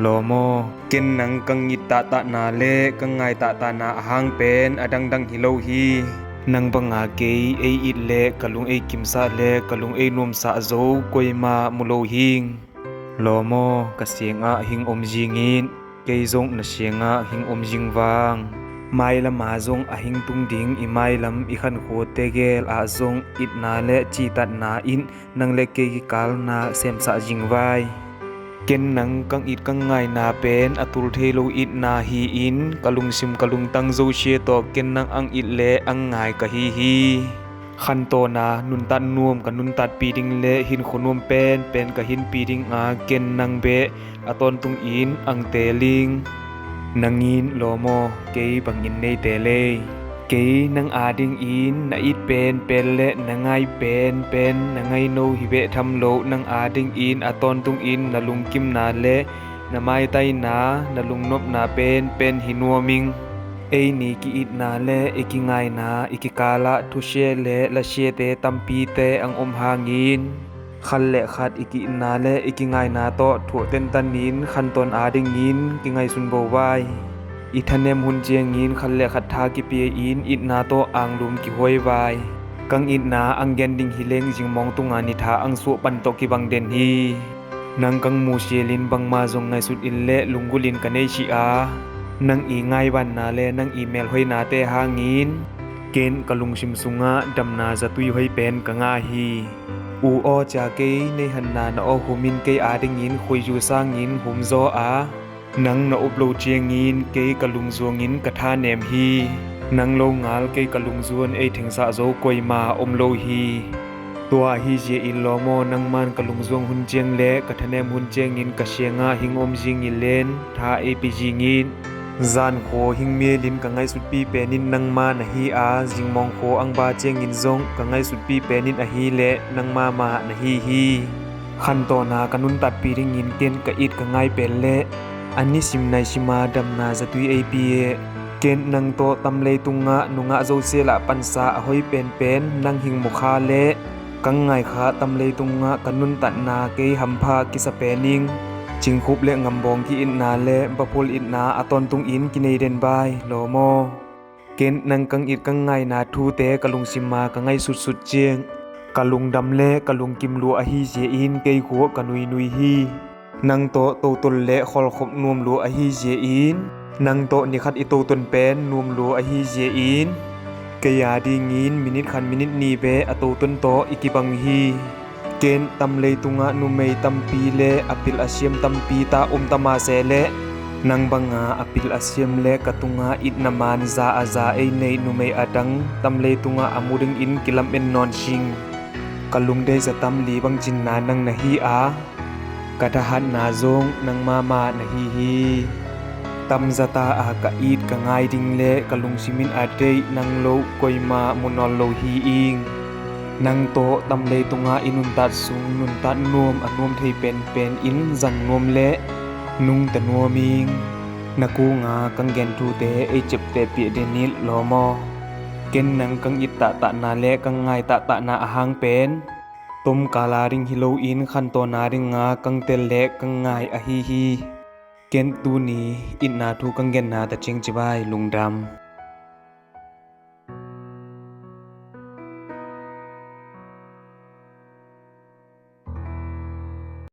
โลโมเกนนังกังยิตตะนาเลกังไงตะตานาหางเป็นอดังดังฮิโลฮีนังบังอาเกยเออิเลกะลุงเอกิมซาเลกะลุงเอนวมซาโซกวยมามุโลหิงโลโมกะเสียงอะหิงอมจิงินเกยซงนะเสียงอะหิงอมจิงวางไมละมาซงอะหิงตุงดิงอิไมลัมอิคันโคเตเกลอะซงอิดนาเลจีตัดนาอินนังเลเกยกาลนาเซมซาจิงไวเกนนังกังอิดกังไงนาเป็นอตุลเทโลอิดนาฮีอินกะลุงซิมกะลุงตังโซเชโตเกนนังอังอิดเลอังไงกะฮีคันโตนานุนตัดนวมกะนุนตัดปีดิงเลหินขนวมเป็นกะหินปีดิงอาเกนนังเบอตอนตุงอินอังเตลิงนังอินโลโมเกยบังอินในเตเลเกยนังอาดิงอินนาอิดเป็นเลนังไงเป็นนังไงโนหิเบทำโลนังอาดิงอินอตอนตุงอินนาลุงกิมนาเลนาไมไตนานาลุงนบนาเป็นหินัวมิงเอนีกิอิดนาเลเอกิไงนาอิกิกาละทุเชเลละเชเตตัมปีเตอังอมหางินคันเลขัดอิกินาเลอิกิไงนาโตถั่วเต้นตันนินคันตนอาดิงอินกิไงซุนโบวายอิทเนมหุนเจียงอินคันเลขัดทากิเปียอินอิดนาโตอังลุมกิหวยวายกังอิดนาอังเกนดิงฮิเลงจิงมองตุงานิทาอังสุปันโตกิบังเดนฮีนังกังมูเชลินบังมาจงไงสุดอินเลลุงกุลินกันเนชิอานังอีไงวันนาเลนังอีเมลหอยนาเตหางินเกนกะลุงชิมสุงะดำนาจะตุยหอยเป็นกะงาฮีอูออจาเกยในหันนานะอหุมินเกยอาดิงินคุยจูสร้างงินหุมโซอานังนะอบโลเจียงินเกยกะลุงจวงินกะทาเนมฮีนังโลงาลเกยกะลุงจวนเอถึงสะโซกวยมาอมโลฮีตัวฮีเจอินโลโมนังมันกะลุงจวงหุนเจียงเลกะทะเนมหุนเจียงินกะเชียงาหิงอมจิงอิเลนทาเอปิจิงินซานโคหิงเมลินกะไงสุดปีเปนินนังมานะฮีอาจิงมองโคอังบาเจียงินซงกะไงสุดปีเปนินอะฮีเลนังมานะฮีคันโตนากะนุนตัดปีริงินเกนกะอิดกะไงเป็นเลอันนี้ซิมไนชิมาดำนาจะตุยเอปีเกนนังโตตำเลตุงะนุงะโซเซละปันซาหอยเป็นนังหิงมุคาเลกังไงคะตำเลตุงะกะนุนตัดนาเกยหัมพากิสเปนิงจิงคุบเลงำบองที่อินนาเลบะพลอินนาอตอนตุงอินกินเอเดนบายโลโมเกนนังกังอิดกังไงนาทูเตกะลุงซิมากังไงสุดเจียงกะลุงดำเลกะลุงกิมลัวอะฮีเจอินเกยขัวกะนุยฮีนังโตตุลเลขอลขบนวมลัวอะฮีเจอินนังโตนิคัดอิโตตนเป็นนวมลัวอะฮีเจอินกะยาดีงินมินิตคันมินิตนีเบอะโตตนโตอิกิบังฮีเกนตำเลตุงะนุเมยตำปีเลอปิลอาเซียมตำปีตาตมาเซเลนังบังอาอปิลอาเซียมเลกะตุงะอิดนามานซาอาซาเอเนนุเมยอดังตำเลตุงะอมูดึงอินกิลัมเอ็นนอนชิงกะลุงเดจะตำลีบังจินนานังนะฮีอากะทหันนาซงนังมานะฮีตำซาตาอากะอีดกะงายดิงเลกะลุงซิมินอาเดยนังโลกอยมามุนอลโลฮีอิงนังโตตำเลตุงาอินุนตัดสุงนุนตัดนวมอนวมไทยเป็นอินจังนวมเละนุงตะนัวมิงนักูงากังเกนทูเตเอเจ็บเตเปียเดนิลโลโมเกนนังกังอิตตะนาเลกังไงตะนาอาหังเป็นตมกาลาริงฮิโลอินคันโตนาริงงากังเตเลกังไงอะฮีเกนตูนีอินนาทูกังเกนนาตะเจงจิบายลุงดำ